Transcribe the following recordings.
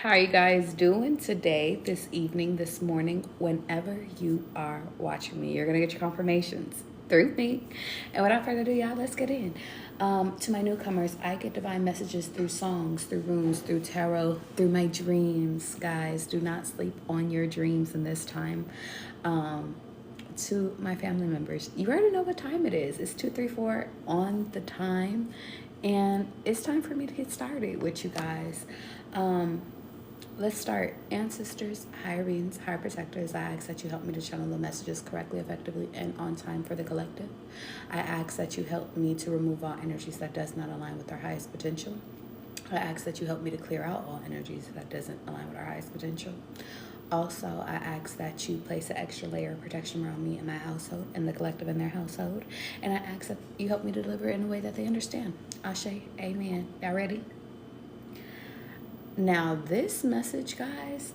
How are you guys doing today, this evening, this morning, whenever you are watching me? You're going to get your confirmations through me. And without further ado, y'all, let's get in. To my newcomers, I get divine messages through songs, through runes, through tarot, through my dreams. Guys, do not sleep on your dreams in this time. To my family members, you already know what time it is. It's 2:34 on the time. And it's time for me to get started with you guys. Let's start. Ancestors, higher beings, higher protectors, I ask that you help me to channel the messages correctly, effectively, and on time for the collective. I ask that you help me to remove all energies that does not align with our highest potential. I ask that you help me to clear out all energies that doesn't align with our highest potential. Also, I ask that you place an extra layer of protection around me and my household and the collective in their household. And I ask that you help me to deliver it in a way that they understand. Ashe, amen. Y'all ready? Now, this message, guys,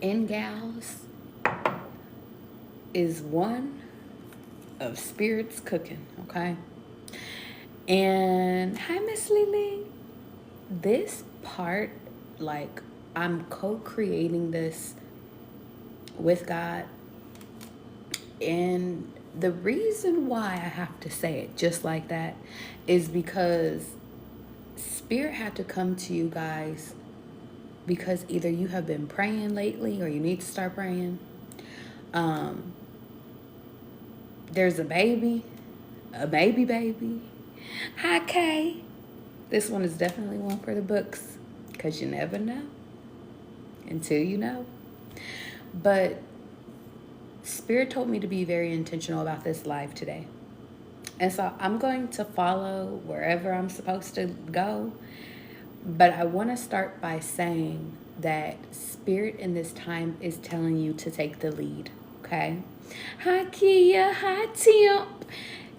in gals, is one of spirits cooking, okay? And hi, Miss Lily. This part, like, I'm co-creating this with God. And the reason why I have to say it just like that is because Spirit had to come to you guys because either you have been praying lately or you need to start praying. There's a baby. Hi, Kay. This one is definitely one for the books because you never know until you know. But Spirit told me to be very intentional about this live today. And so I'm going to follow wherever I'm supposed to go. But I want to start by saying that Spirit in this time is telling you to take the lead, okay? Hi, Kia. Hi, Temp.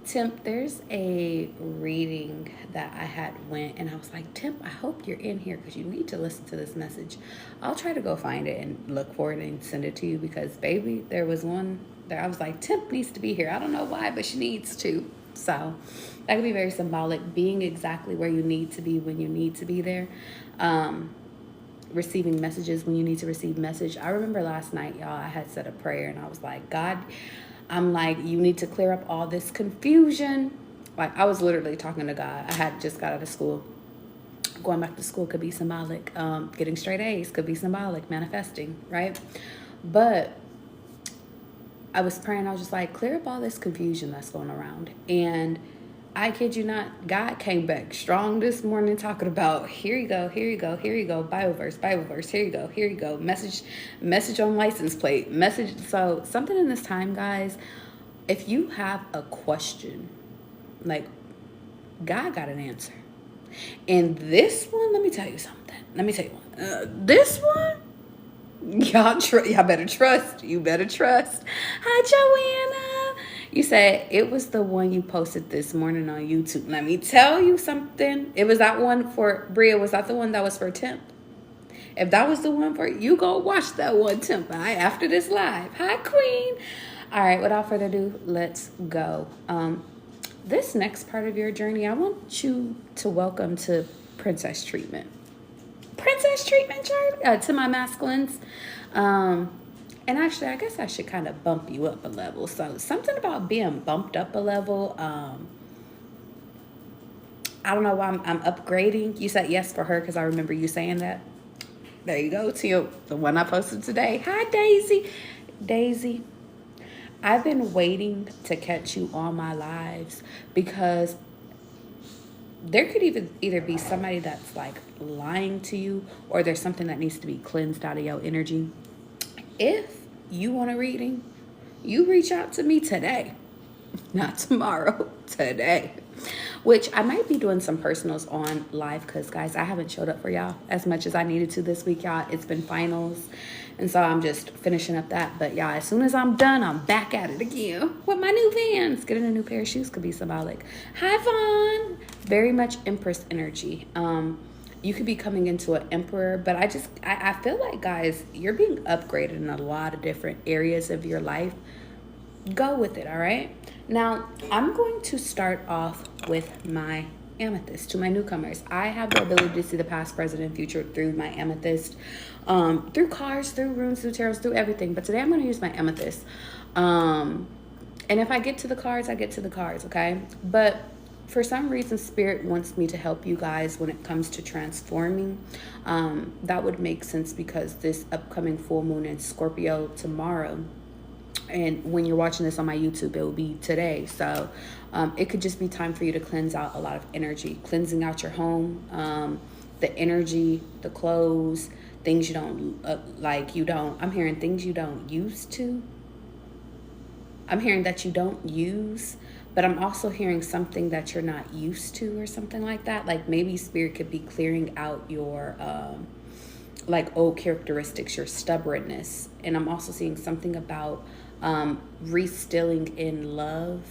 Temp, there's a reading that I had went, and I was like, Temp, I hope you're in here because you need to listen to this message. I'll try to go find it and look for it and send it to you because, baby, there was one that I was like, Temp needs to be here. I don't know why, but she needs to. So that could be very symbolic, being exactly where you need to be when you need to be there. Receiving messages when you need to receive message. I remember last night, y'all, I had said a prayer and I was like, God, I'm like, you need to clear up all this confusion. Like, I was literally talking to God. I had just got out of school. Going back to school could be symbolic. Getting straight A's could be symbolic, manifesting, right? But I was praying, I was just like, clear up all this confusion that's going around. And I kid you not, God came back strong this morning talking about, here you go, Bible verse, here you go, message on license plate, message. So something in this time, guys, if you have a question, like, God got an answer. And this one, let me tell you something. This one, y'all better trust. You better trust. Hi, Joanna. You said it was the one you posted this morning on YouTube. Let me tell you something. It was that one for Bria. Was that the one that was for Temp? If that was the one for you, go watch that one, Temp. All right, after this live. Hi, Queen. All right, without further ado, let's go. This next part of your journey, I want you to welcome to Princess Treatment. Princess treatment, Charlie, to my masculines. And actually, I guess I should kind of bump you up a level. So something about being bumped up a level. I don't know why I'm upgrading. You said yes for her because I remember you saying that. There you go, Teal, the one I posted today. Hi, Daisy. Daisy, I've been waiting to catch you on my lives because there could either be somebody that's like lying to you or there's something that needs to be cleansed out of your energy. If you want a reading, you reach out to me today, not tomorrow, today. Which I might be doing some personals on live because, guys, I haven't showed up for y'all as much as I needed to this week, y'all. It's been finals, and so I'm just finishing up that. But, y'all, as soon as I'm done, I'm back at it again with my new Vans. Getting a new pair of shoes could be symbolic. Hi, Vaughn. Very much Empress energy. You could be coming into an emperor, but I feel like, guys, you're being upgraded in a lot of different areas of your life. Go with it, all right? Now, I'm going to start off with my amethyst. To my newcomers, I have the ability to see the past, present, and future through my amethyst, through cards, through runes, through tarots, through everything. But today I'm going to use my amethyst. And if I get to the cards, I get to the cards, okay? But for some reason, Spirit wants me to help you guys when it comes to transforming. That would make sense because this upcoming full moon in Scorpio tomorrow, and when you're watching this on my YouTube, it will be today. So it could just be time for you to cleanse out a lot of energy, cleansing out your home, the energy, the clothes, things you don't I'm hearing things you don't used to. I'm hearing that you don't use, but I'm also hearing something that you're not used to or something like that. Like maybe Spirit could be clearing out your like old characteristics, your stubbornness. And I'm also seeing something about restilling in love,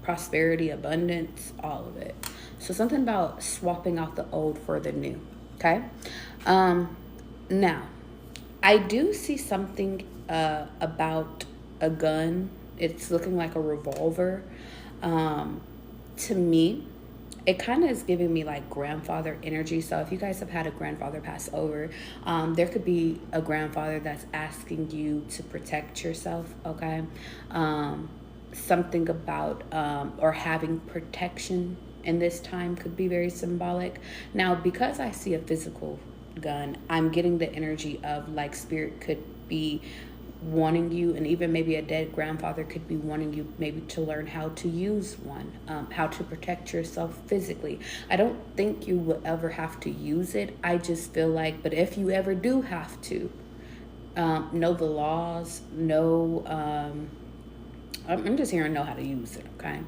prosperity, abundance, all of it. So something about swapping out the old for the new, okay? Now, I do see something about a gun. It's looking like a revolver. To me, it kind of is giving me like grandfather energy. So if you guys have had a grandfather pass over, there could be a grandfather that's asking you to protect yourself, okay? Something about or having protection in this time could be very symbolic. Now, because I see a physical gun, I'm getting the energy of like Spirit could be wanting you, and even maybe a dead grandfather could be wanting you maybe to learn how to use one, how to protect yourself physically. I don't think you will ever have to use it. I just feel like, but if you ever do have to, know the laws, I'm just hearing know how to use it, okay?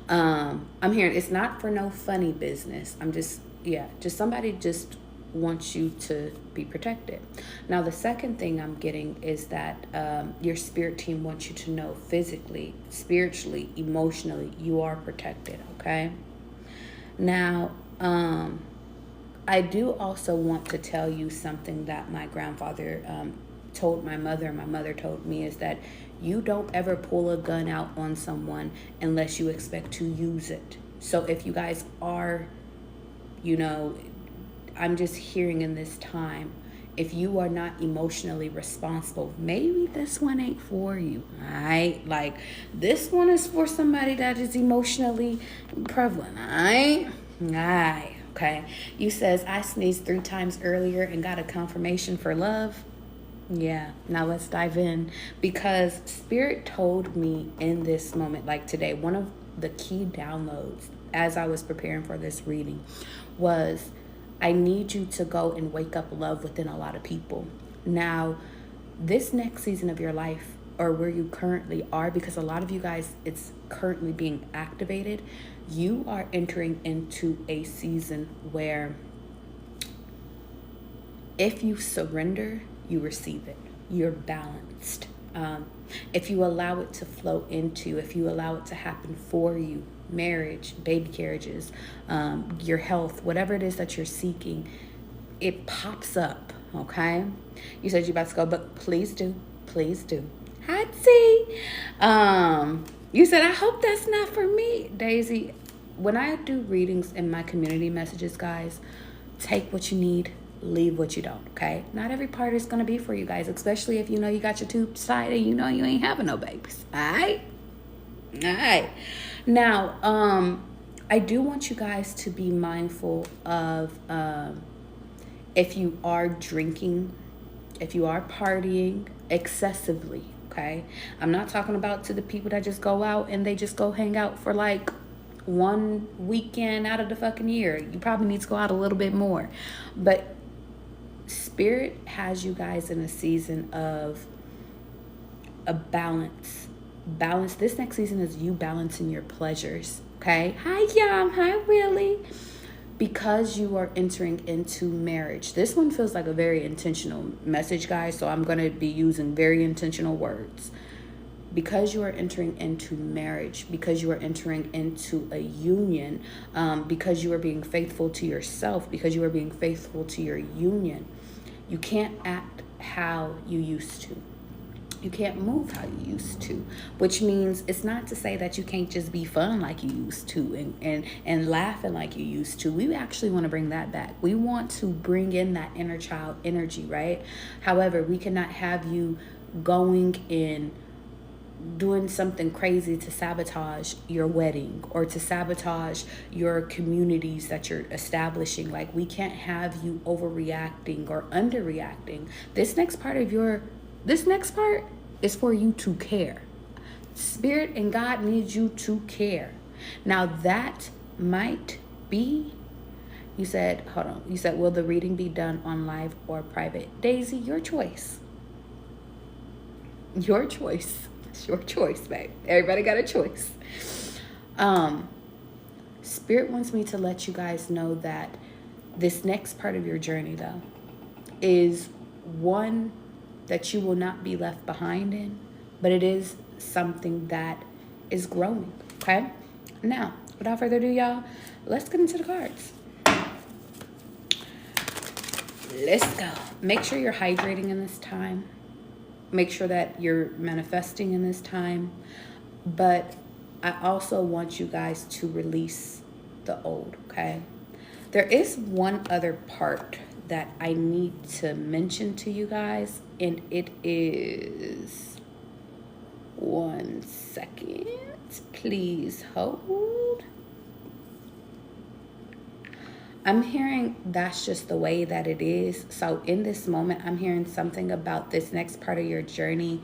I'm hearing it's not for no funny business. Just somebody just wants you to be protected. Now, the second thing I'm getting is that your spirit team wants you to know physically, spiritually, emotionally, you are protected, okay? Now, I do also want to tell you something that my grandfather told my mother, and my mother told me, is that you don't ever pull a gun out on someone unless you expect to use it. So if you guys are, I'm just hearing in this time, if you are not emotionally responsible, maybe this one ain't for you, all right? Like, this one is for somebody that is emotionally prevalent, all right? All right, okay. You says, I sneezed 3 times earlier and got a confirmation for love. Yeah, now let's dive in, because Spirit told me in this moment, like today, one of the key downloads as I was preparing for this reading was, I need you to go and wake up love within a lot of people. Now, this next season of your life, or where you currently are, because a lot of you guys, it's currently being activated, you are entering into a season where if you surrender, you receive it. You're balanced. If you allow it to flow into, if you allow it to happen for you, marriage, baby carriages, your health, whatever it is that you're seeking, it pops up, okay? You said you're about to go, but please do. Hi, T. You said, I hope that's not for me. Daisy, when I do readings in my community messages, guys, take what you need, leave what you don't, okay? Not every part is going to be for you guys, especially if you know you got your tubes tied and you know you ain't having no babies, all right? All right. Now, I do want you guys to be mindful of if you are drinking, if you are partying excessively, okay? I'm not talking about to the people that just go out and they just go hang out for like one weekend out of the fucking year. You probably need to go out a little bit more. But Spirit has you guys in a season of a balance. This next season is you balancing your pleasures, okay? Hi, Yam. Hi, Willie. Because you are entering into marriage. This one feels like a very intentional message, guys, so I'm going to be using very intentional words. Because you are entering into marriage, because you are entering into a union, because you are being faithful to yourself, because you are being faithful to your union, you can't act how you used to. You can't move how you used to, which means it's not to say that you can't just be fun like you used to and laughing like you used to. We actually want to bring that back. We want to bring in that inner child energy, right? However, we cannot have you going in doing something crazy to sabotage your wedding or to sabotage your communities that you're establishing. Like, we can't have you overreacting or underreacting. This next part is for you to care. Spirit and God needs you to care. Now that might be, you said, hold on. You said, will the reading be done on live or private? Daisy, your choice. Your choice. It's your choice, babe. Everybody got a choice. Spirit wants me to let you guys know that this next part of your journey, though, is one that you will not be left behind in, but it is something that is growing, okay? Now, without further ado, y'all, let's get into the cards. Let's go. Make sure you're hydrating in this time. Make sure that you're manifesting in this time. But I also want you guys to release the old, okay? There is one other part that I need to mention to you guys, and it is, one second, please hold. I'm hearing that's just the way that it is. So in this moment, I'm hearing something about this next part of your journey.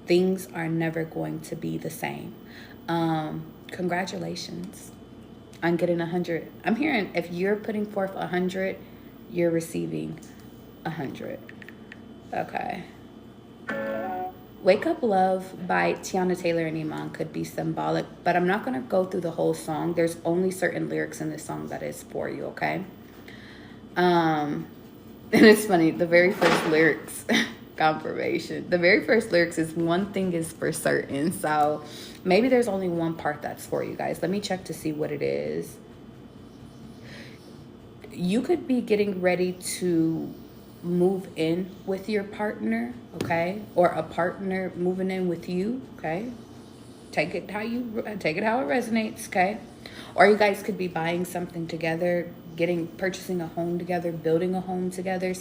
Things are never going to be the same. Congratulations on getting 100. I'm hearing if you're putting forth 100, you're receiving 100. Okay. Wake Up Love by Tiana Taylor and Iman could be symbolic, but I'm not going to go through the whole song. There's only certain lyrics in this song that is for you, okay? And it's funny, the very first lyrics, confirmation. The very first lyrics is one thing is for certain. So maybe there's only one part that's for you guys. Let me check to see what it is. You could be getting ready to move in with your partner, okay? Or a partner moving in with you, okay? Take it how it resonates, okay? Or you guys could be buying something together, purchasing a home together, building a home together,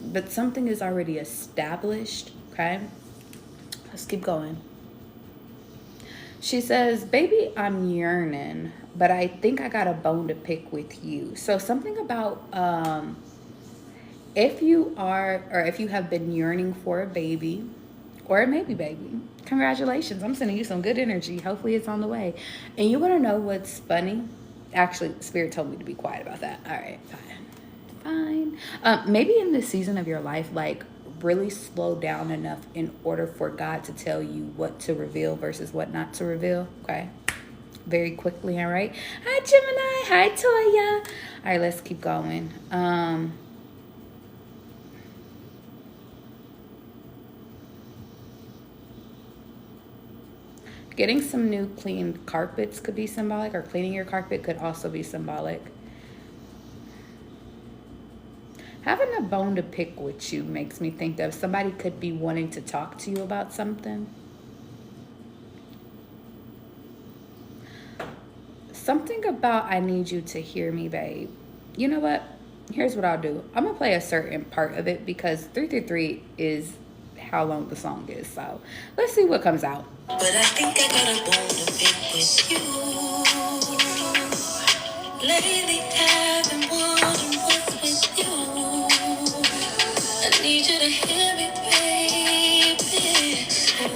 but something is already established, okay? Let's keep going. She says, baby, I'm yearning, but I think I got a bone to pick with you. So something about, if you have been yearning for a baby or a maybe baby, congratulations. I'm sending you some good energy. Hopefully it's on the way. And you want to know what's funny? Actually, Spirit told me to be quiet about that. All right, fine. Maybe in this season of your life, like, really slow down enough in order for God to tell you what to reveal versus what not to reveal, okay? Very quickly, all right? Hi, Gemini. Hi, Toya. All right, let's keep going. Getting some new clean carpets could be symbolic, or cleaning your carpet could also be symbolic. Having a bone to pick with you makes me think that somebody could be wanting to talk to you about something. Something about, I need you to hear me, babe. You know what? Here's what I'll do. I'm going to play a certain part of it because 333 is how long the song is. So let's see what comes out. But I think I got a bone to pick with you. Lately I've been wondering what's with you. I need you to hear me, baby.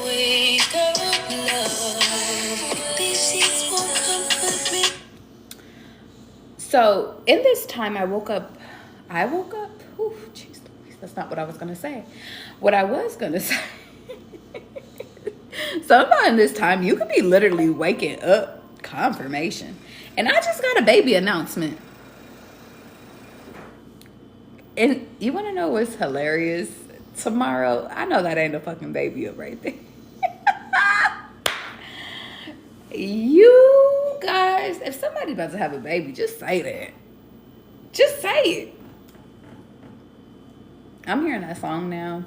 Wake up, love. These sheets won't comfort me. So in this time I woke up. Ooh, jeez, that's not what I was going to say. What I was going to say. Sometime this time you could be literally waking up. Confirmation. And I just got a baby announcement. And you want to know what's hilarious? Tomorrow, I know that ain't a fucking baby up right there. You guys, if somebody's about to have a baby, just say that. Just say it. I'm hearing that song now.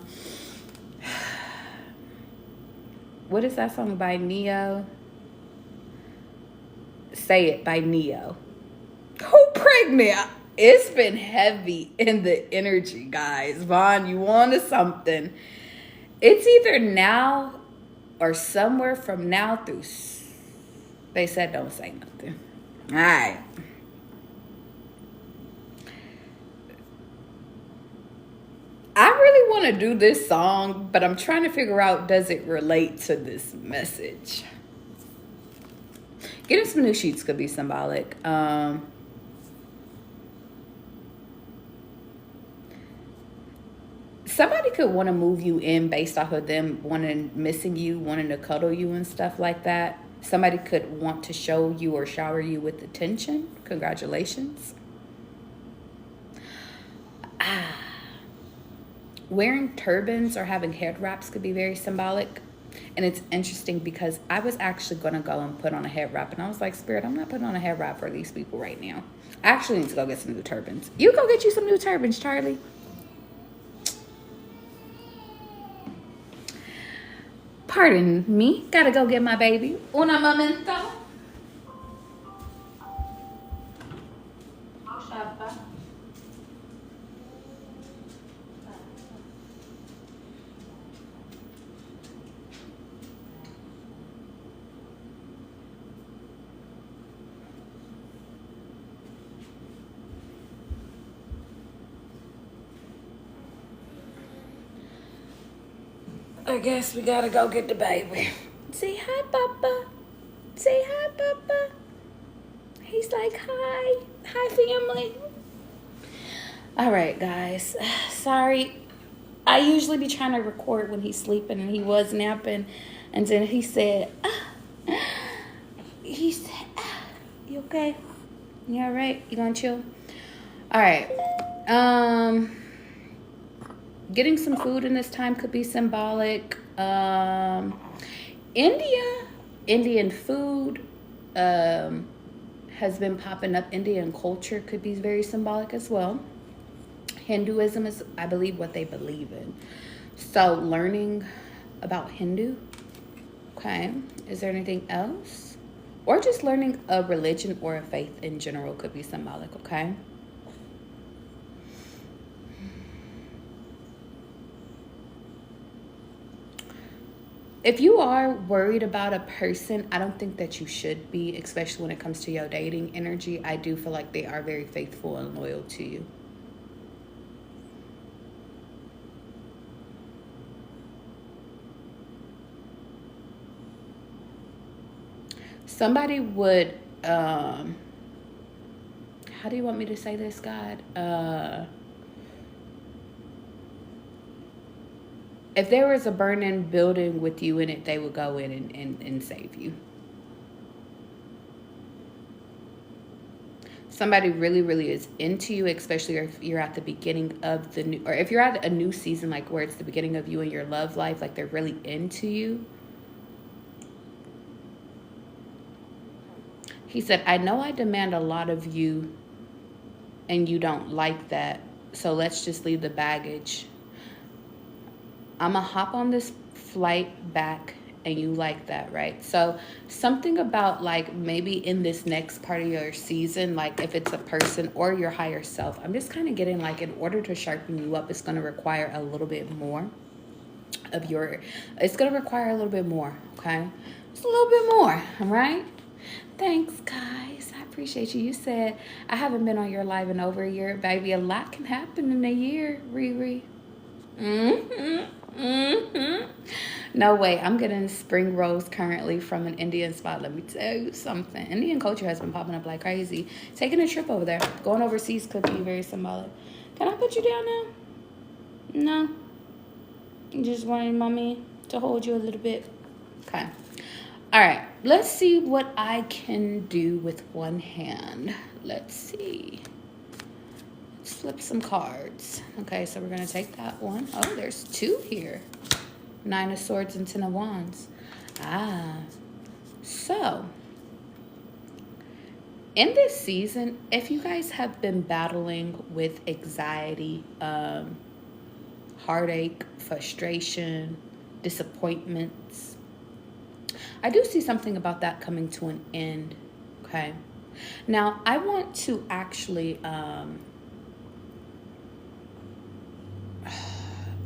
What is that song by Neo? Say It by Neo. Who pregnant? It's been heavy in the energy, guys. Vaughn, you wanted something. It's either now or somewhere from now through. They said don't say nothing. All right. I really want to do this song, but I'm trying to figure out, does it relate to this message? Getting some new sheets could be symbolic. Somebody could want to move you in based off of them missing you, wanting to cuddle you and stuff like that. Somebody could want to show you or shower you with attention. Congratulations. Wearing turbans or having head wraps could be very symbolic. And it's interesting because I was actually going to go and put on a head wrap. And I was like, Spirit, I'm not putting on a head wrap for these people right now. I actually need to go get some new turbans. You go get you some new turbans, Charlie. Pardon me. Gotta go get my baby. Una momento. I guess we gotta go get the baby. Say hi, Papa. Say hi, Papa. He's like, hi. Hi, family. All right, guys. Sorry. I usually be trying to record when he's sleeping, and he was napping. And then he said, you okay? You all right? You gonna chill? All right. Getting some food in this time could be symbolic. Indian food has been popping up. Indian culture could be very symbolic as well. Hinduism is, I believe, what they believe in. So learning about Hindu. Okay. Is there anything else? Or just learning a religion or a faith in general could be symbolic. Okay. If you are worried about a person, I don't think that you should be, especially when it comes to your dating energy. I do feel like they are very faithful and loyal to you. Somebody would, how do you want me to say this, God? If there was a burning building with you in it, they would go in and save you. Somebody really, really is into you, especially if you're at the beginning of the new, or if you're at a new season, like where it's the beginning of you and your love life, like they're really into you. He said, I know I demand a lot of you and you don't like that. So let's just leave the baggage. I'm going to hop on this flight back and you like that, right? So something about like maybe in this next part of your season, like if it's a person or your higher self, I'm just kind of getting like in order to sharpen you up, it's going to require a little bit more of your, it's going to require a little bit more, okay? Just a little bit more, all right? Thanks, guys. I appreciate you. You said I haven't been on your live in over a year. Baby, a lot can happen in a year, Riri. No way. I'm getting spring rolls currently from an Indian spot. Let me tell you something. Indian culture has been popping up like crazy. Taking a trip over there. Going overseas could be very symbolic. Can I put you down now? No. You just wanted mommy to hold you a little bit. Okay. All right. Let's see what I can do with one hand. Let's see. Let's flip some cards. Okay, so we're going to take that one. Oh, there's two here. 9 of Swords and 10 of Wands. So in this season, if you guys have been battling with anxiety, heartache, frustration, disappointments, I do see something about that coming to an end. Okay. Now, I want to actually, I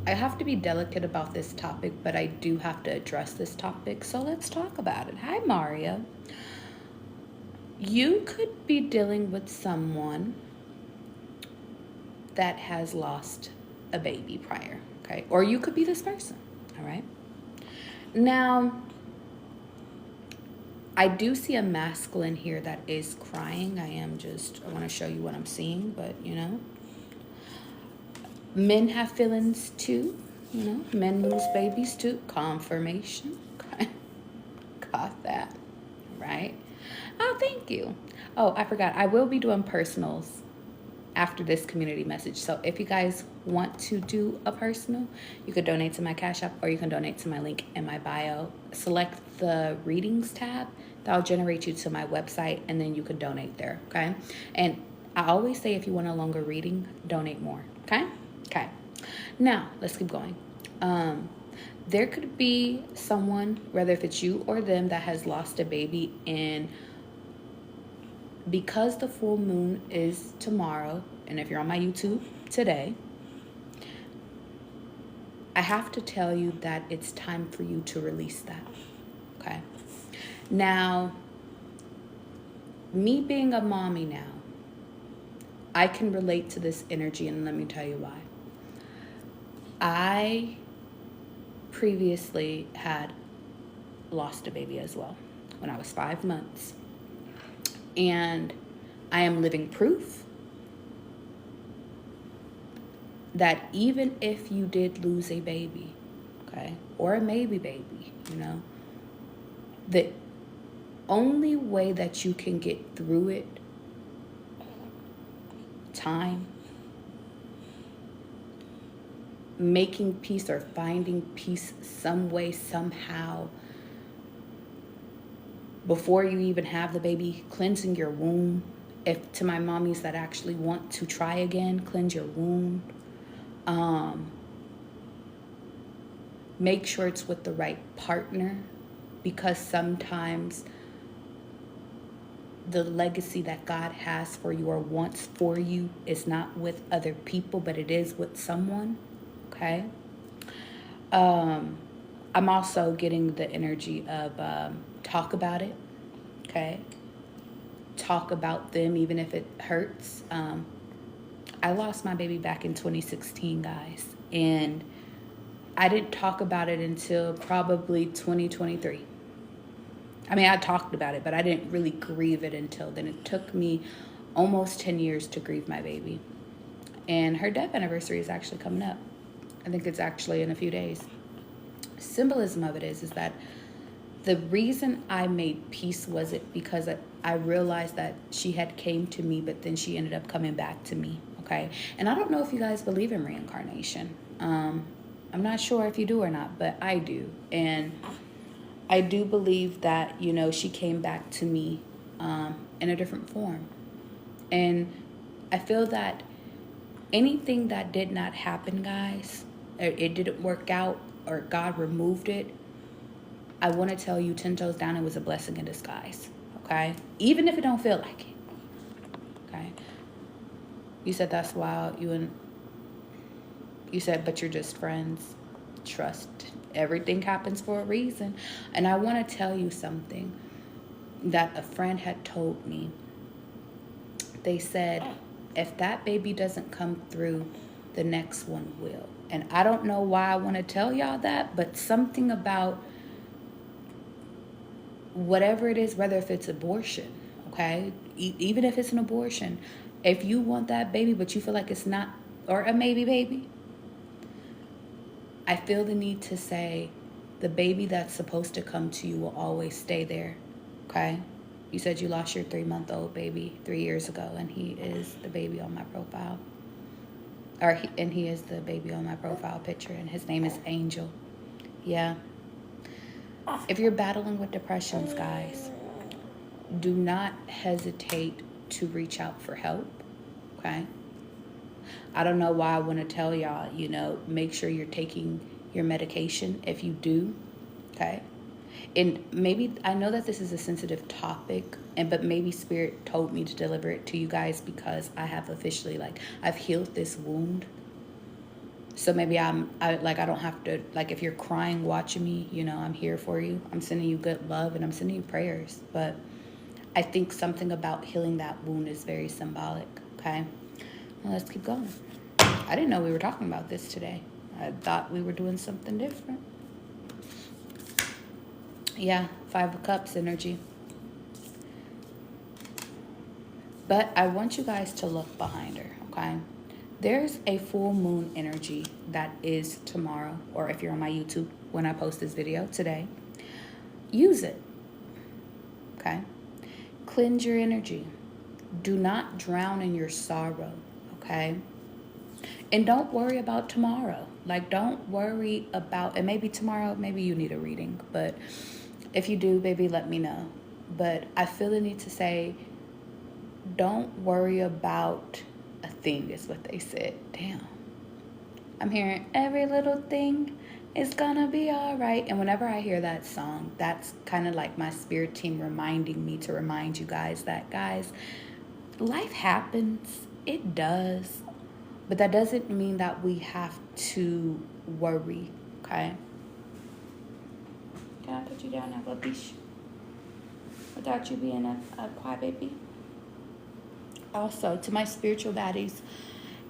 have to be delicate about this topic, but I do have to address this topic. So let's talk about it. Hi, Maria. You could be dealing with someone that has lost a baby prior, okay? Or you could be this person, all right? Now, I do see a masculine here that is crying. I want to show you what I'm seeing, but men have feelings too, men lose babies too. Confirmation, okay? Got that, right? Oh, thank you. Oh, I forgot. I will be doing personals after this community message. So if you guys want to do a personal, you could donate to my Cash App, or you can donate to my link in my bio. Select the readings tab. That'll generate you to my website, and then you could donate there, okay? And I always say, if you want a longer reading, donate more, okay? Okay. Now, let's keep going. There could be someone, whether if it's you or them, that has lost a baby, and because the full moon is tomorrow, and if you're on my YouTube today, I have to tell you that it's time for you to release that, okay? Now, me being a mommy now, I can relate to this energy, and let me tell you why. I previously had lost a baby as well when I was 5 months. And I am living proof that even if you did lose a baby, okay, or a maybe baby, the only way that you can get through it, time, making peace or finding peace some way, somehow, before you even have the baby, cleansing your womb. If to my mommies that actually want to try again, cleanse your womb. Make sure it's with the right partner, because sometimes the legacy that God has for you or wants for you is not with other people, but it is with someone, okay? I'm also getting the energy of talk about it, okay? Talk about them, even if it hurts. I lost my baby back in 2016, guys, and I didn't talk about it until probably 2023. I mean, I talked about it, but I didn't really grieve it until then. It took me almost 10 years to grieve my baby. And her death anniversary is actually coming up. I think it's actually in a few days. Symbolism of it is that the reason I made peace was it because I realized that she had came to me, but then she ended up coming back to me, okay? And I don't know if you guys believe in reincarnation. I'm not sure if you do or not, but I do. And I do believe that, she came back to me in a different form. And I feel that anything that did not happen, guys, it didn't work out, or God removed it, I want to tell you 10 toes down, it was a blessing in disguise, okay? Even if it don't feel like it, okay? You said that's wild. You said, but you're just friends. Trust. Everything happens for a reason. And I want to tell you something that a friend had told me. They said, if that baby doesn't come through, the next one will. And I don't know why I want to tell y'all that, but something about whatever it is, whether if it's abortion, okay? Even if it's an abortion, if you want that baby, but you feel like it's not, or a maybe baby, I feel the need to say the baby that's supposed to come to you will always stay there, okay? You said you lost your 3-month-old baby 3 years ago, and he is the baby on my profile. And he is the baby on my profile picture, and his name is Angel. Yeah. If you're battling with depressions, guys, do not hesitate to reach out for help, okay? I don't know why I want to tell y'all, make sure you're taking your medication if you do, okay? And maybe, I know that this is a sensitive topic, but maybe Spirit told me to deliver it to you guys because I have officially, like, I've healed this wound. So maybe I don't have to, like, if you're crying watching me, you know, I'm here for you. I'm sending you good love and I'm sending you prayers. But I think something about healing that wound is very symbolic, okay? Well, let's keep going. I didn't know we were talking about this today. I thought we were doing something different. Yeah, 5 of Cups energy. But I want you guys to look behind her, okay? There's a full moon energy that is tomorrow, or if you're on my YouTube when I post this video today, use it, okay? Cleanse your energy. Do not drown in your sorrow, okay? And don't worry about tomorrow. Like, don't worry about, and maybe tomorrow, maybe you need a reading, but if you do, baby, let me know. But I feel the need to say, don't worry about a thing, is what they said. Damn. I'm hearing every little thing is gonna be all right. And whenever I hear that song, that's kind of like my spirit team reminding me to remind you guys that, guys, life happens. It does. But that doesn't mean that we have to worry, okay? Can I put you down now, Babish? Without you being a crybaby? Also, to my spiritual baddies,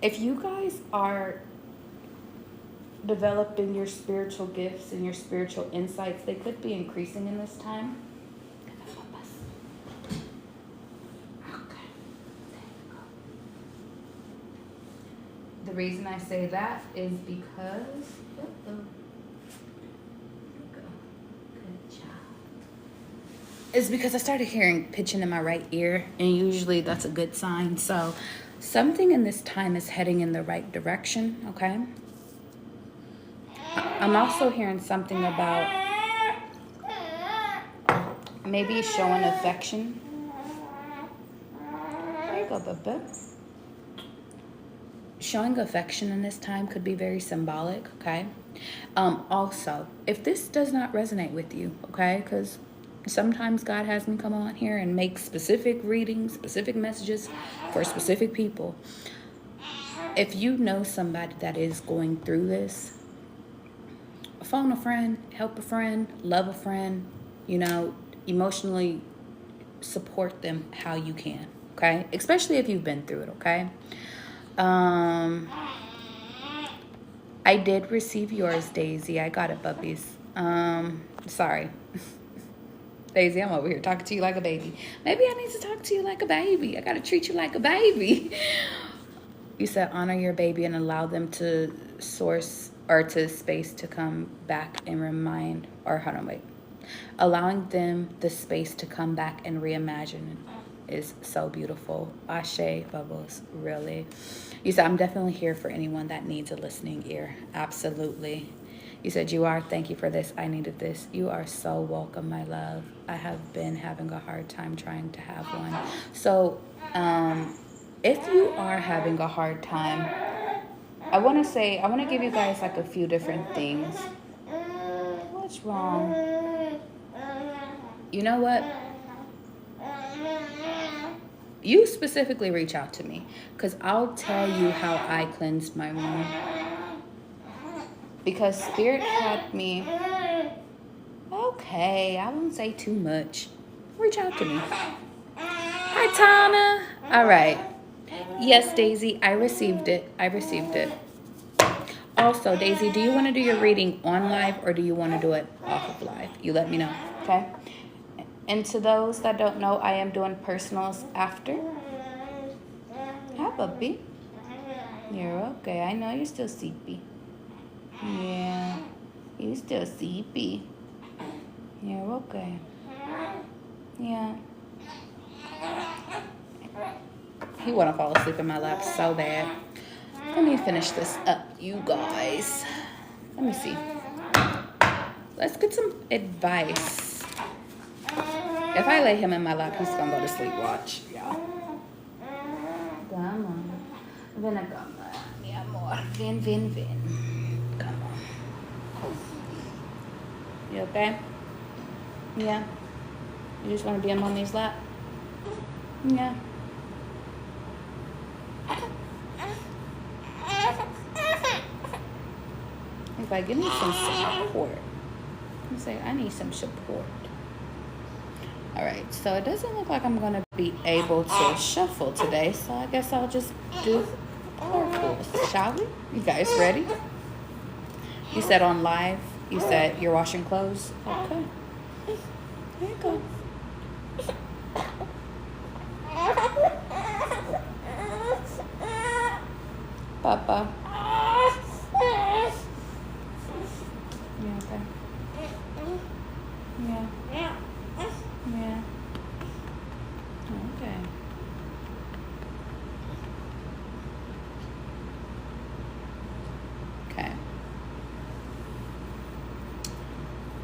if you guys are developing your spiritual gifts and your spiritual insights, they could be increasing in this time. The reason I say that is because, is because I started hearing pitching in my right ear, and usually that's a good sign. So something in this time is heading in the right direction, okay? I'm also hearing something about maybe showing affection. There you go, Bubba. Showing affection in this time could be very symbolic, okay? Also, if this does not resonate with you, okay, because sometimes God has me come on here and make specific readings, specific messages for specific people. If you know somebody that is going through this, phone a friend, help a friend, love a friend, you know, emotionally support them how you can, okay? Especially if you've been through it, okay? I did receive yours, Daisy. I got it, puppies. Sorry. Daisy, I'm over here talking to you like a baby. Maybe I need to talk to you like a baby. I got to treat you like a baby. You said honor your baby and allow them to source or to space to come back and remind, or hold on, wait. Allowing them the space to come back and reimagine is so beautiful. Ashe, Bubbles, really. You said, I'm definitely here for anyone that needs a listening ear. Absolutely. You said, you are. Thank you for this. I needed this. You are so welcome, my love. I have been having a hard time trying to have one. So, if you are having a hard time, I want to give you guys like a few different things. What's wrong? You know what? You specifically reach out to me because I'll tell you how I cleansed my wound. Because Spirit had me. Okay, I won't say too much. Reach out to me. Hi, Tana. All right. Yes, Daisy, I received it. Also, Daisy, do you want to do your reading on live or do you want to do it off of live? You let me know, okay? And to those that don't know, I am doing personals after. Hi, puppy. You're okay. I know you're still sleepy. Yeah, you're still sleepy. You're okay. Yeah. He want to fall asleep in my lap so bad. Let me finish this up, you guys. Let me see. Let's get some advice. If I lay him in my lap, he's going to go to sleep. Watch, y'all. Come on. Ven acá, mi amor. Ven. Come on. You okay? Yeah. You just want to be in mommy's lap? Yeah. He's like, give me some support. You say, I need some support. All right, so it doesn't look like I'm going to be able to shuffle today, so I guess I'll just do oracles, shall we? You guys ready? You said on live, you said you're washing clothes? Okay. There you go. Papa. Yeah, okay. Yeah. Yeah. Okay. Okay.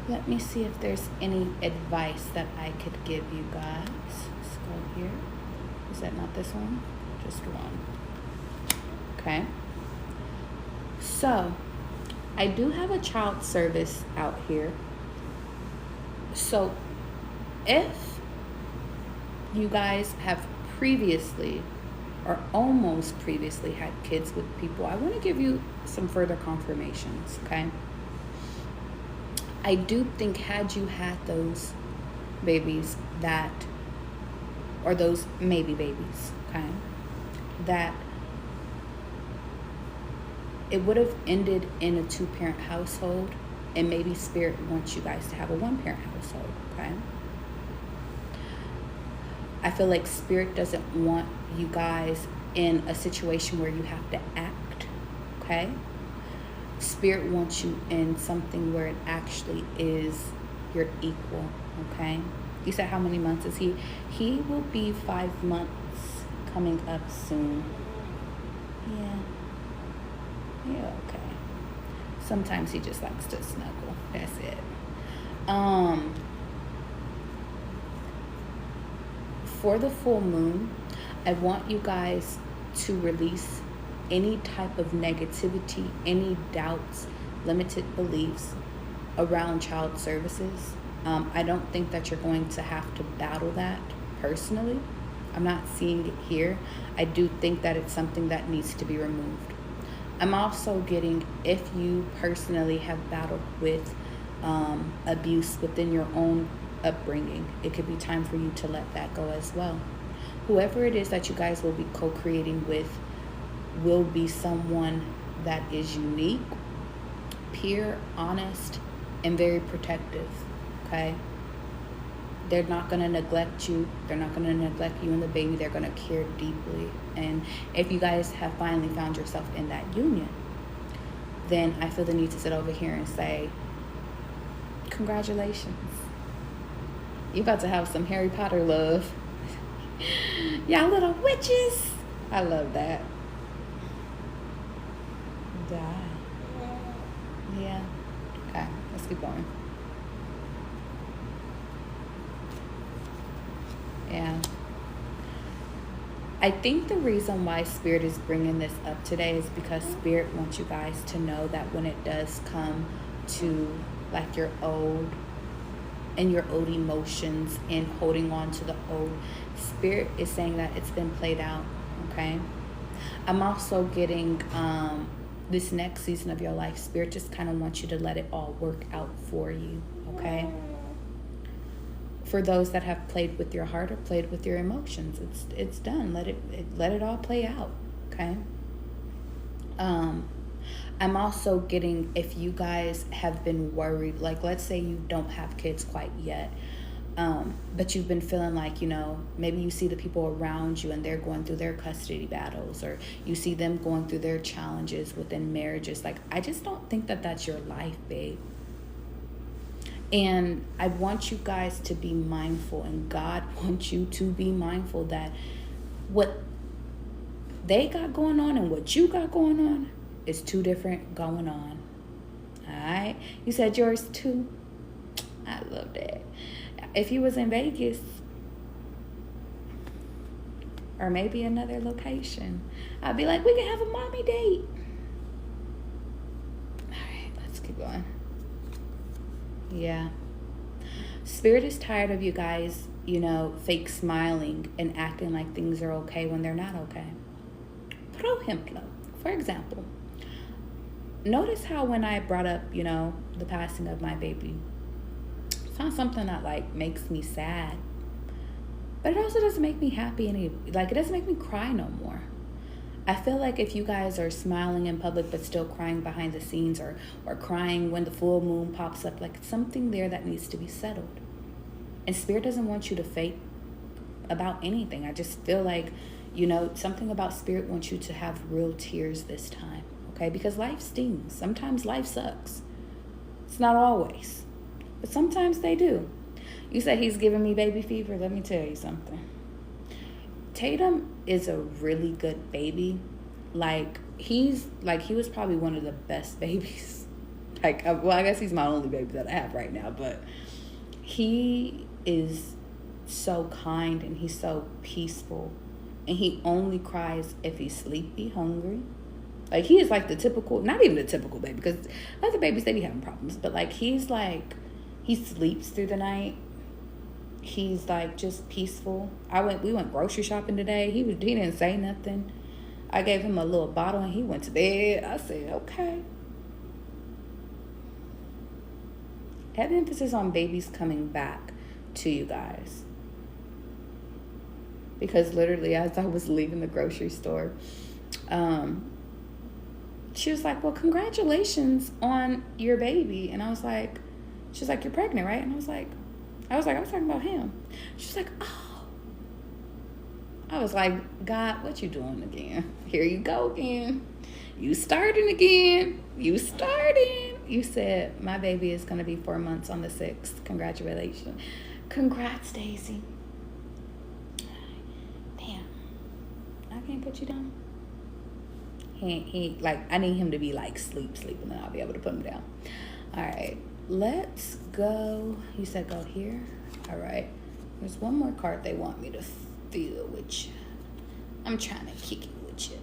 Let me see if there's any advice that I could give you guys. Let's go here. Is that not this one? Just one. Okay. So, I do have a child service out here. So, if you guys have previously or almost previously had kids with people, I want to give you some further confirmations, okay? I do think had you had those babies that, or those maybe babies, okay, that it would have ended in a 2-parent household, and maybe Spirit wants you guys to have a 1-parent household, okay? I feel like Spirit doesn't want you guys in a situation where you have to act, okay? Spirit wants you in something where it actually is your equal, okay? You said how many months is he? He will be 5 months coming up soon. Yeah. Yeah, okay. Sometimes he just likes to snuggle. That's it. For the full moon, I want you guys to release any type of negativity, any doubts, limited beliefs around child services. I don't think that you're going to have to battle that personally. I'm not seeing it here. I do think that it's something that needs to be removed. I'm also getting, if you personally have battled with abuse within your own upbringing, it could be time for you to let that go as well. Whoever it is that you guys will be co-creating with will be someone that is unique, pure, honest, and very protective, okay? They're not going to neglect you. They're not going to neglect you and the baby. They're going to care deeply. And if you guys have finally found yourself in that union, then I feel the need to sit over here and say, congratulations. You're about to have some Harry Potter love. Y'all little witches. I love that. Die. Yeah. Okay, let's keep going. Yeah. I think the reason why Spirit is bringing this up today is because Spirit wants you guys to know that when it does come to like your old emotions and holding on to the old, Spirit is saying that it's been played out, okay? I'm also getting this next season of your life, Spirit just kind of wants you to let it all work out for you, okay? For those that have played with your heart or played with your emotions, it's done. Let it all play out, okay? I'm also getting, if you guys have been worried, like let's say you don't have kids quite yet, but you've been feeling like, maybe you see the people around you and they're going through their custody battles, or you see them going through their challenges within marriages. Like, I just don't think that that's your life, babe. And I want you guys to be mindful, and God wants you to be mindful that what they got going on and what you got going on is two different going on. All right? You said yours too? I love that. If you was in Vegas or maybe another location, I'd be like, we can have a mommy date. All right, let's keep going. Yeah. Spirit is tired of you guys, fake smiling and acting like things are okay when they're not okay. Por ejemplo, for example, notice how when I brought up, the passing of my baby, it's not something that like makes me sad, but it also doesn't make me happy it doesn't make me cry no more. I feel like if you guys are smiling in public but still crying behind the scenes, or crying when the full moon pops up, like something there that needs to be settled. And Spirit doesn't want you to fake about anything. I just feel like, something about Spirit wants you to have real tears this time, okay? Because life stings. Sometimes life sucks. It's not always, but sometimes they do. You said he's giving me baby fever. Let me tell you something. Tatum is a really good baby. He was probably one of the best babies. I guess he's my only baby that I have right now, but he is so kind and he's so peaceful, and he only cries if he's sleepy, hungry. He is like the typical, not even the typical baby, because other babies, they be having problems, but he sleeps through the night. He's just peaceful. We went grocery shopping today. He didn't say nothing. I gave him a little bottle and he went to bed. I said, okay. Have emphasis on babies coming back to you guys. Because literally as I was leaving the grocery store, she was like, well, congratulations on your baby. And I was like, she's like, you're pregnant, right? And I was talking about him. She's like, oh. I was like, God, what you doing again? Here you go again. You starting again. You starting. You said my baby is going to be 4 months on the 6th. Congratulations. Congrats, Daisy. Damn. I can't put you down. I need him to be sleep, and then I'll be able to put him down. All right. Let's go. You said go here. All right. There's one more card they want me to feel with you. I'm trying to kick it with you.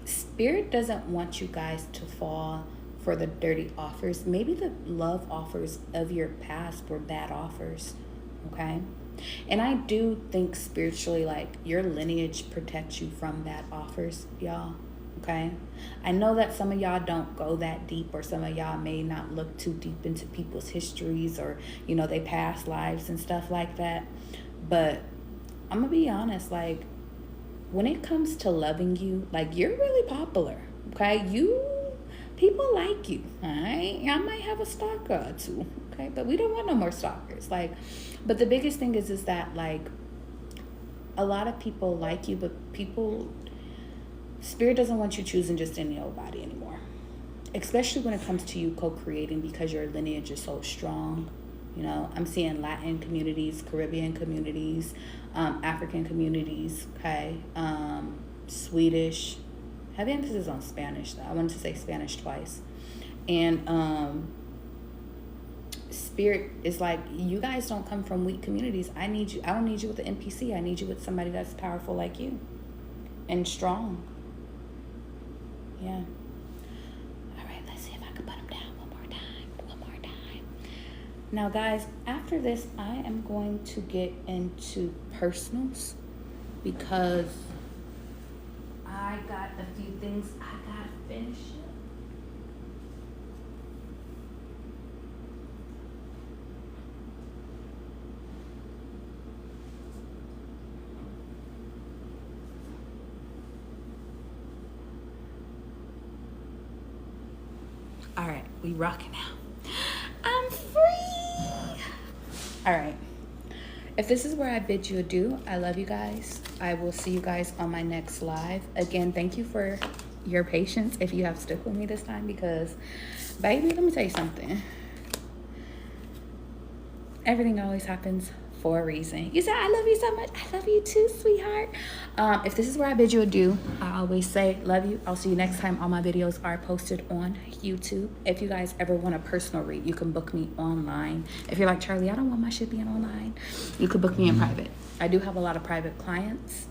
Spirit doesn't want you guys to fall for the dirty offers. Maybe the love offers of your past were bad offers. Okay. And I do think spiritually, your lineage protects you from bad offers, y'all. Okay. I know that some of y'all don't go that deep, or some of y'all may not look too deep into people's histories or, they past lives and stuff like that. But I'm going to be honest, when it comes to loving you, you're really popular. Okay. People like you. All right. I might have a stalker or two. Okay. But we don't want no more stalkers. But the biggest thing is that a lot of people like you, but Spirit doesn't want you choosing just any old body anymore, especially when it comes to you co-creating, because your lineage is so strong. I'm seeing Latin communities, Caribbean communities, African communities, okay, Swedish. Have emphasis on Spanish, though. I wanted to say Spanish twice. And Spirit is you guys don't come from weak communities. I don't need you with an NPC. I need you with somebody that's powerful like you and strong. Yeah. All right, let's see if I can put them down one more time. Now, guys, after this, I am going to get into personals, because I got a few things I got to finish up. All right, we rocking now. I'm free. All right. If this is where I bid you adieu, I love you guys. I will see you guys on my next live. Again, thank you for your patience if you have stuck with me this time, because, baby, let me tell you something. Everything always happens for a reason. You said, I love you so much. I love you too, sweetheart. If this is where I bid you adieu, I always say love you. I'll see you next time. All my videos are posted on YouTube. If you guys ever want a personal read, you can book me online. If you're like, Charlie, I don't want my shit being online, you could book me in private. I do have a lot of private clients.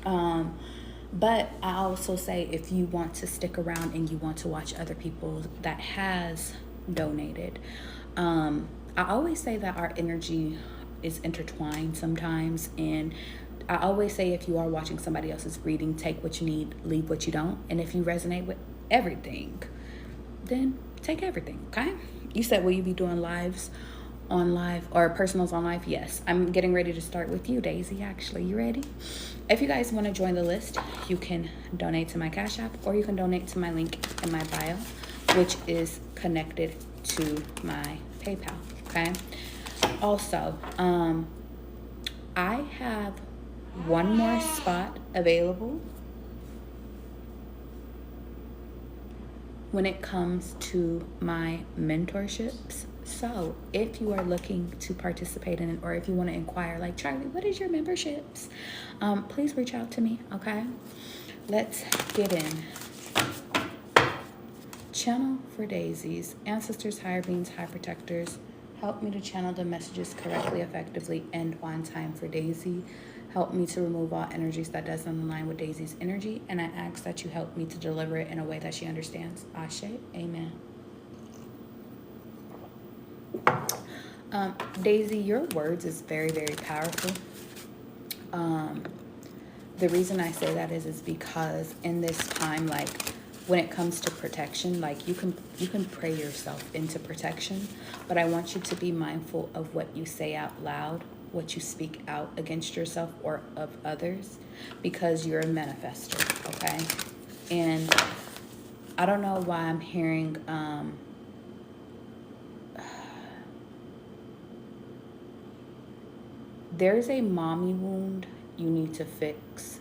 But I also say, if you want to stick around and you want to watch other people that has donated, I always say that our energy is intertwined sometimes, and I always say if you are watching somebody else's reading, take what you need, leave what you don't. And if you resonate with everything, then take everything, okay? You said, will you be doing lives on live or personals on live? Yes, I'm getting ready to start with you, Daisy, actually. You ready? If you guys want to join the list, you can donate to my Cash App, or you can donate to my link in my bio, which is connected to my PayPal, okay? Also, I have one more spot available when it comes to my mentorships. So if you are looking to participate in it, or if you want to inquire, like, Charlie, what is your memberships? Please reach out to me, okay? Let's get in. Channel for Daisies. Ancestors, higher beings, high protectors, help me to channel the messages correctly, effectively, and on time for Daisy. Help me to remove all energies that doesn't align with Daisy's energy, and I ask that you help me to deliver it in a way that she understands. Ashe, amen. Daisy, your words is very, very powerful. The reason I say that is because in this time, like, when it comes to protection, like, you can pray yourself into protection, but I want you to be mindful of what you say out loud, what you speak out against yourself or of others, because you're a manifester, okay? And I don't know why I'm hearing there's a mommy wound you need to fix.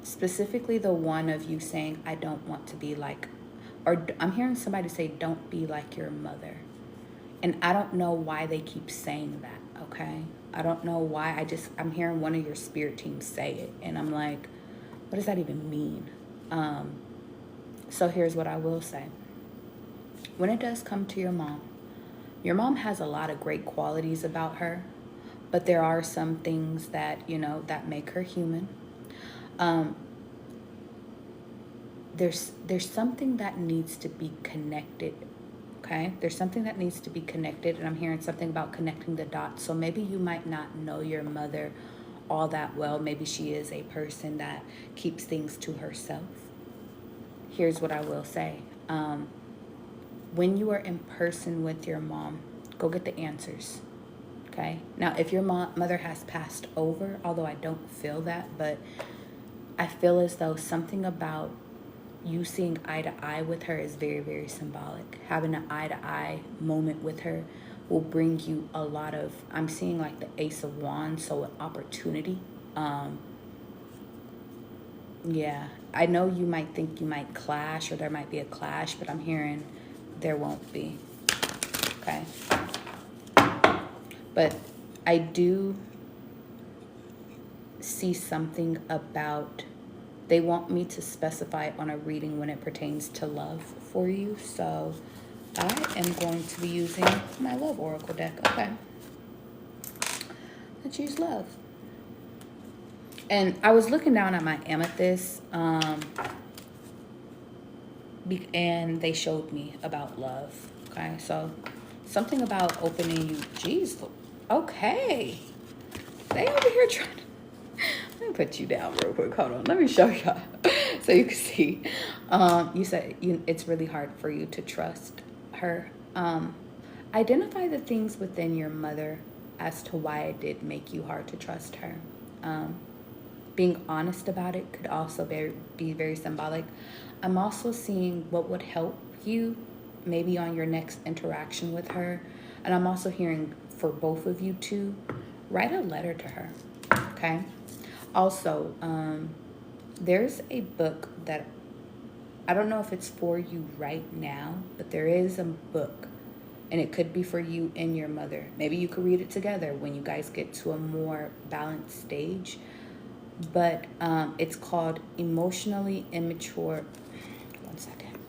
Specifically the one of you saying, I don't want to be like, or I'm hearing somebody say, don't be like your mother. And I don't know why they keep saying that, okay? I don't know why. I'm hearing one of your spirit teams say it. And I'm like, what does that even mean? So here's what I will say. When it does come to your mom has a lot of great qualities about her, but there are some things that, that make her human. There's something that needs to be connected, okay? There's something that needs to be connected, and I'm hearing something about connecting the dots. So maybe you might not know your mother all that well. Maybe she is a person that keeps things to herself. Here's what I will say. When you are in person with your mom, go get the answers. Okay. Now, if your mother has passed over, although I don't feel that, but I feel as though something about you seeing eye to eye with her is very, very symbolic. Having an eye to eye moment with her will bring you a lot of, I'm seeing like the Ace of Wands, so an opportunity. Yeah, I know you might think you might clash, or there might be a clash, but I'm hearing there won't be. Okay. But I do see something about, they want me to specify on a reading when it pertains to love for you. So I am going to be using my love oracle deck. Okay. Let's use love. And I was looking down at my amethyst, and they showed me about love. Okay. So something about opening you. Jeez. Okay. They over here trying to, let me put you down real quick. Hold on. Let me show y'all so you can see. You said it's really hard for you to trust her. Identify the things within your mother as to why it did make you hard to trust her. Being honest about it could also be very symbolic. I'm also seeing what would help you maybe on your next interaction with her. And I'm also hearing for both of you to write a letter to her, okay? Also, there's a book that, I don't know if it's for you right now, but there is a book, and it could be for you and your mother. Maybe you could read it together when you guys get to a more balanced stage. But it's called Emotionally Immature. One second,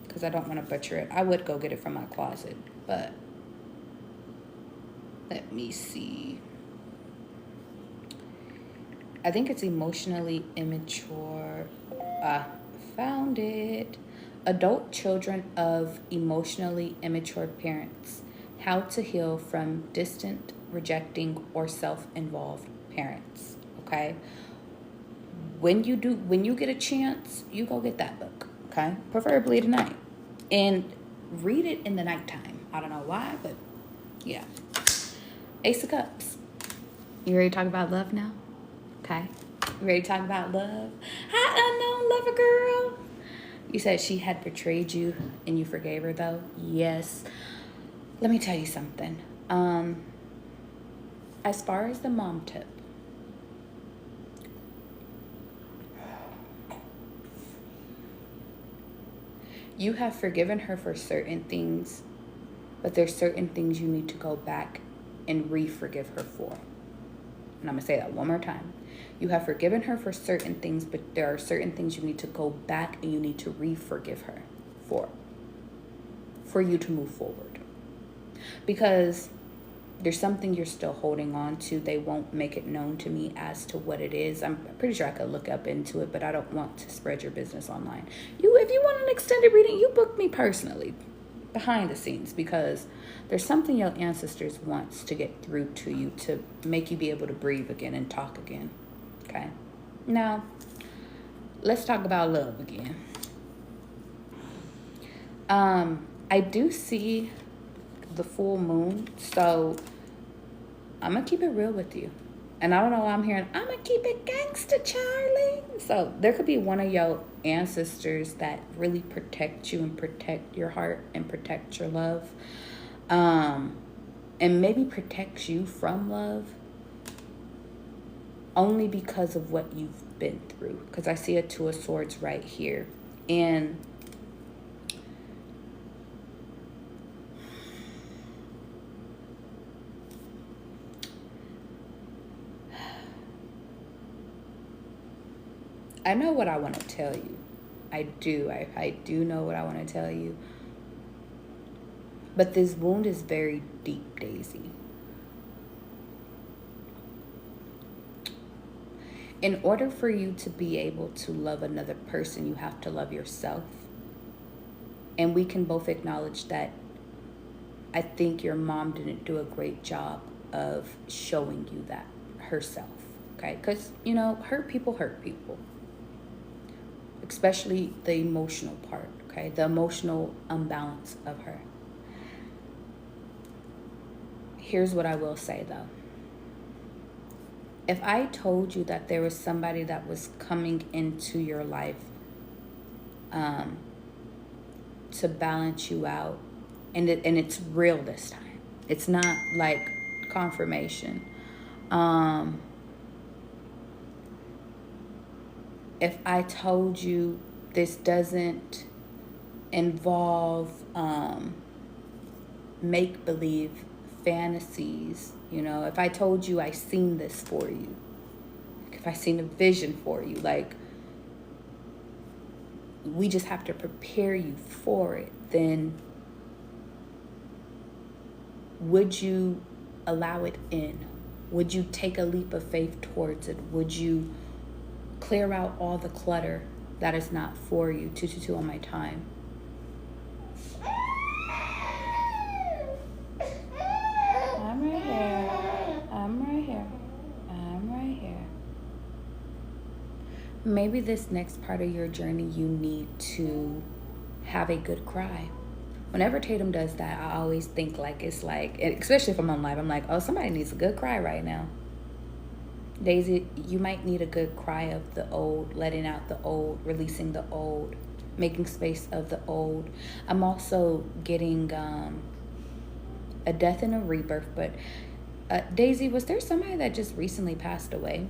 because I don't want to butcher it. I would go get it from my closet, but let me see. I think it's Emotionally Immature. Found it. Adult children of emotionally immature parents. How to heal from distant, rejecting, or self-involved parents. Okay? When you get a chance, you go get that book. Okay? Preferably tonight. And read it in the nighttime. I don't know why, but yeah. Ace of Cups. You ready to talk about love now? Okay. You ready to talk about love? Hi, unknown lover girl. You said she had betrayed you and you forgave her, though? Yes. Let me tell you something. As far as the mom tip, you have forgiven her for certain things, but there's certain things you need to go back and re-forgive her for. And I'm going to say that one more time. You have forgiven her for certain things, but there are certain things you need to go back and you need to re-forgive her for you to move forward. Because there's something you're still holding on to. They won't make it known to me as to what it is. I'm pretty sure I could look up into it, but I don't want to spread your business online. If you want an extended reading, you book me personally behind the scenes, because there's something your ancestors wants to get through to you to make you be able to breathe again and talk again. Okay? Now, let's talk about love again. I do see the full moon, so I'm gonna keep it real with you. And I don't know why I'm hearing, I'm gonna keep it gangsta, Charlie. So there could be one of your ancestors that really protect you and protect your heart and protect your love. And maybe protects you from love only because of what you've been through. Because I see a Two of Swords right here. And I know what I want to tell you. I do. I do know what I want to tell you. But this wound is very deep, Daisy. In order for you to be able to love another person, you have to love yourself. And we can both acknowledge that I think your mom didn't do a great job of showing you that herself. Okay? Because, hurt people hurt people. Especially the emotional part, okay? The emotional imbalance of her. Here's what I will say, though. If I told you that there was somebody that was coming into your life to balance you out, and it's real this time. It's not like confirmation. If I told you this doesn't involve make-believe fantasies, if I told you I seen this for you, if I seen a vision for you, like we just have to prepare you for it, then would you allow it in? Would you take a leap of faith towards it? Would you clear out all the clutter that is not for you? 222 on my time. I'm right here. I'm right here. I'm right here. Maybe this next part of your journey, you need to have a good cry. Whenever Tatum does that, I always think especially if I'm on live, I'm like, oh, somebody needs a good cry right now. Daisy, you might need a good cry of the old, letting out the old, releasing the old, making space of the old. I'm also getting a death and a rebirth. But Daisy, was there somebody that just recently passed away?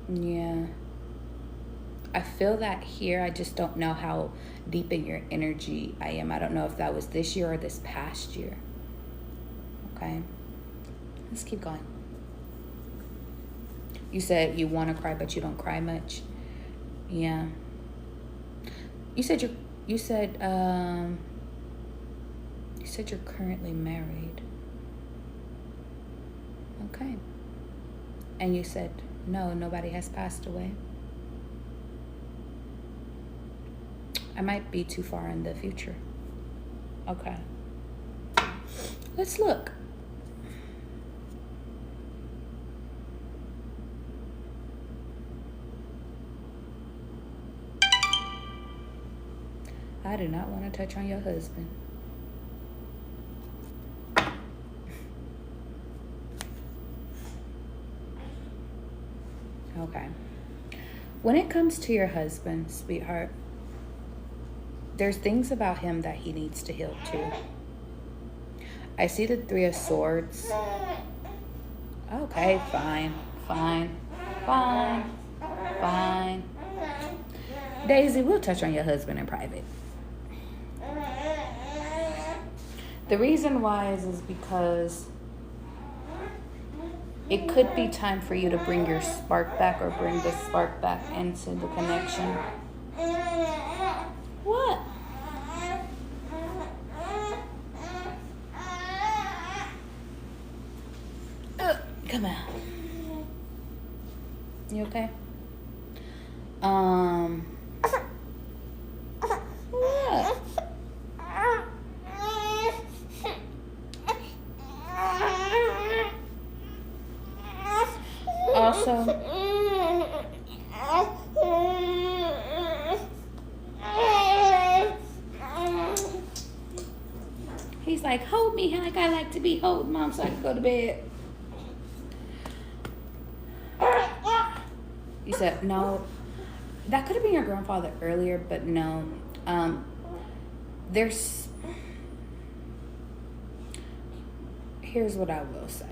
Yeah. I feel that here. I just don't know how deep in your energy I am. I don't know if that was this year or this past year. Okay. Let's keep going. You said you want to cry, but you don't cry much. Yeah. You said you're currently married. Okay. And you said No, nobody has passed away. I might be too far in the future. Okay. Let's look. I do not want to touch on your husband. Okay. When it comes to your husband, sweetheart, there's things about him that he needs to heal too. I see the 3 of Swords. Okay, fine. Daisy, we'll touch on your husband in private. The reason why is because it could be time for you to bring your spark back or bring the spark back into the connection. What? Come on. You okay? What? Also, he's like, hold me like I like to be held, Mom, so I can go to bed. You said, no. That could have been your grandfather earlier, but no. Here's what I will say.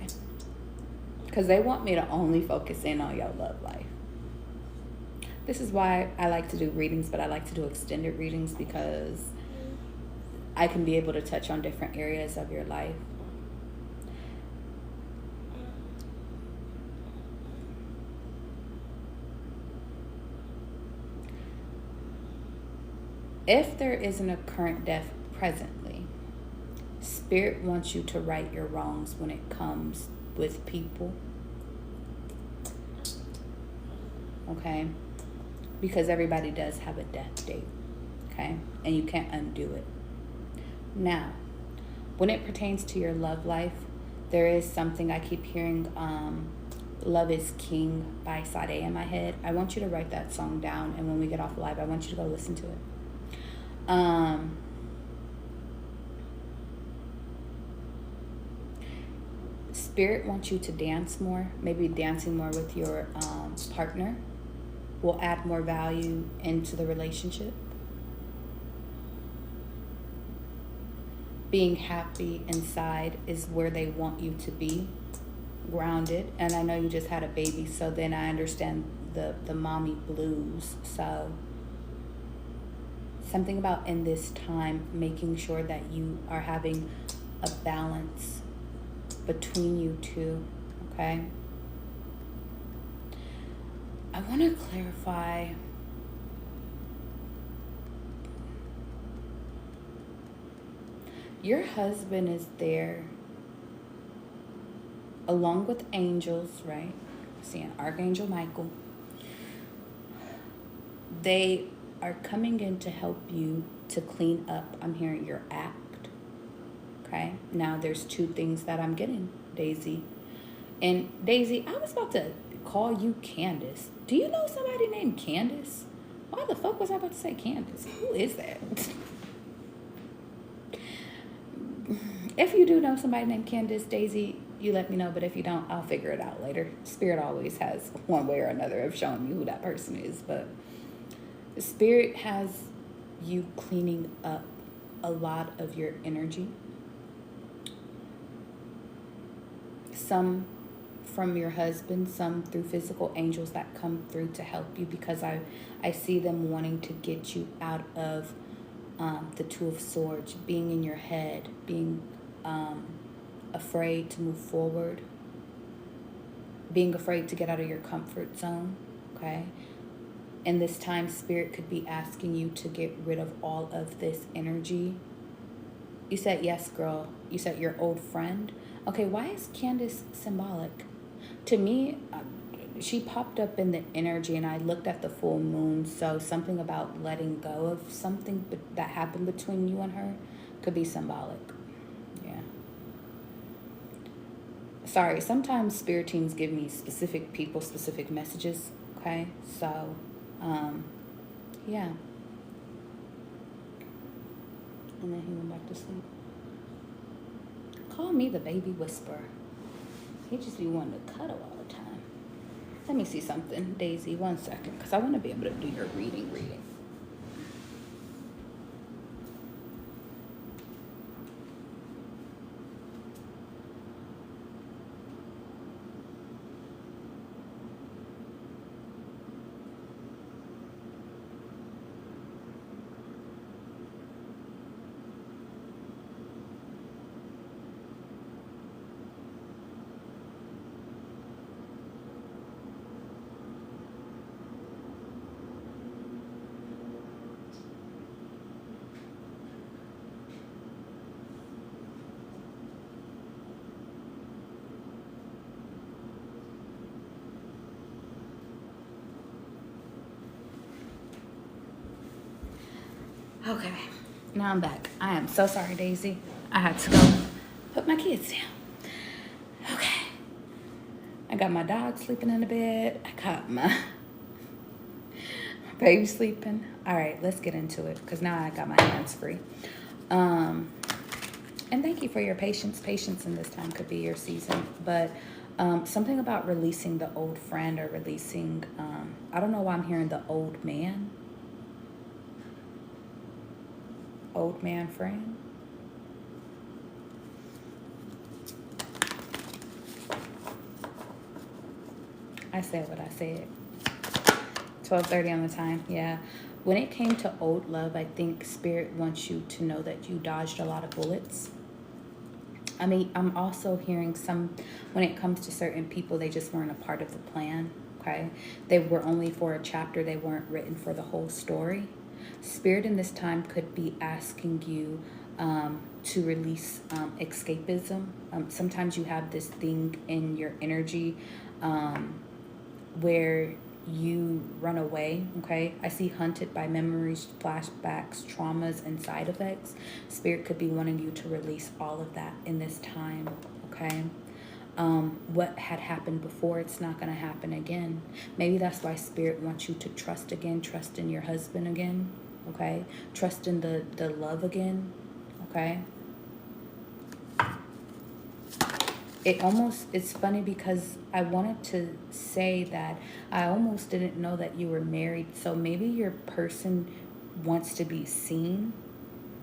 Because they want me to only focus in on your love life. This is why I like to do readings, but I like to do extended readings because I can be able to touch on different areas of your life. If there isn't a current death presently, Spirit wants you to right your wrongs when it comes with people. Okay? Because everybody does have a death date. Okay? And you can't undo it. Now, when it pertains to your love life, there is something I keep hearing, Love is King by Sade in my head. I want you to write that song down, and when we get off live, I want you to go listen to it. Spirit wants you to dance more. Maybe dancing more with your partner will add more value into the relationship. Being happy inside is where they want you to be, grounded. And I know you just had a baby, so then I understand the mommy blues. So something about in this time, making sure that you are having a balance between you two, okay? I want to clarify. Your husband is there along with angels, right? Seeing Archangel Michael. They are coming in to help you to clean up. I'm hearing your act. Okay? Now there's 2 things that I'm getting, Daisy. And Daisy, I was about to call you Candace. Do you know somebody named Candace? Why the fuck was I about to say Candace? Who is that? If you do know somebody named Candace, Daisy, you let me know. But if you don't, I'll figure it out later. Spirit always has one way or another of showing you who that person is. But the Spirit has you cleaning up a lot of your energy. Some from your husband, some through physical angels that come through to help you, because I see them wanting to get you out of the 2 of Swords, being in your head, being afraid to move forward, being afraid to get out of your comfort zone, okay? And this time, Spirit could be asking you to get rid of all of this energy. You said, yes, girl. You said your old friend. Okay, why is Candace symbolic? To me, she popped up in the energy, and I looked at the full moon. So something about letting go of something that happened between you and her could be symbolic. Yeah. Sorry, sometimes spirit teams give me specific people, specific messages. Okay, so yeah. And then he went back to sleep. Call me the baby whisperer. He just be wanting to cuddle all the time. Let me see something, Daisy. 1 second, because I want to be able to do your reading. Okay, now I'm back. I am so sorry, Daisy. I had to go put my kids down. Okay. I got my dog sleeping in the bed. I got my baby sleeping. All right, let's get into it, because now I got my hands free. And thank you for your patience. Patience in this time could be your season. But something about releasing the old friend, or releasing, I don't know why I'm hearing the old man. Old man friend. I said what I said. 12:30 on the time. Yeah. When it came to old love, I think spirit wants you to know that you dodged a lot of bullets. I mean, I'm also hearing when it comes to certain people, they just weren't a part of the plan. Okay. They were only for a chapter. They weren't written for the whole story. Spirit in this time could be asking you to release escapism. Sometimes you have this thing in your energy where you run away. Okay, I see hunted by memories, flashbacks, traumas, and side effects. Spirit could be wanting you to release all of that in this time. Okay. What had happened before, it's not going to happen again. Maybe that's why spirit wants you to trust again, trust in your husband again, okay? Trust in the love again, okay? It's funny because I wanted to say that I almost didn't know that you were married. So maybe your person wants to be seen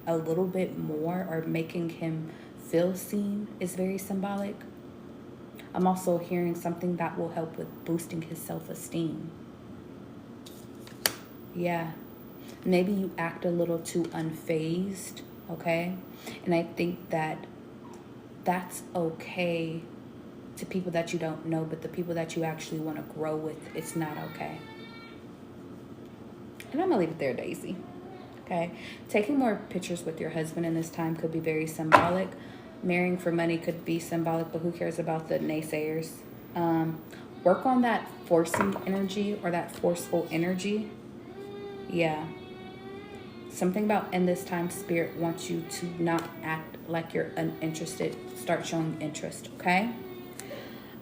a little bit more, or making him feel seen is very symbolic. I'm also hearing something that will help with boosting his self-esteem. Yeah. Maybe you act a little too unfazed, okay? And I think that that's okay to people that you don't know, but the people that you actually want to grow with, it's not okay. And I'm going to leave it there, Daisy. Okay? Taking more pictures with your husband in this time could be very symbolic. Marrying for money could be symbolic, but who cares about the naysayers? Work on that forcing energy, or that forceful energy. Yeah. Something about in this time, spirit wants you to not act like you're uninterested. Start showing interest, okay?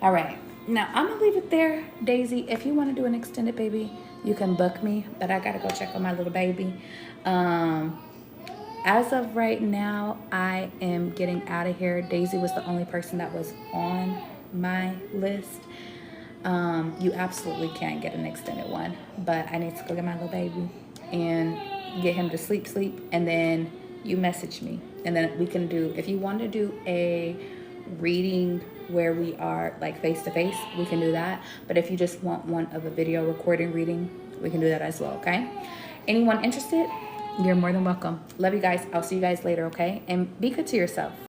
All right. Now, I'm going to leave it there, Daisy. If you want to do an extended baby, you can book me, but I got to go check on my little baby. As of right now, I am getting out of here. Daisy was the only person that was on my list. You absolutely can get an extended one, but I need to go get my little baby and get him to sleep, and then you message me, and then we can do, if you want to do a reading where we are like face to face, we can do that. But if you just want one of a video recording reading, we can do that as well, okay? Anyone interested, you're more than welcome. Love you guys. I'll see you guys later, okay? And be good to yourself.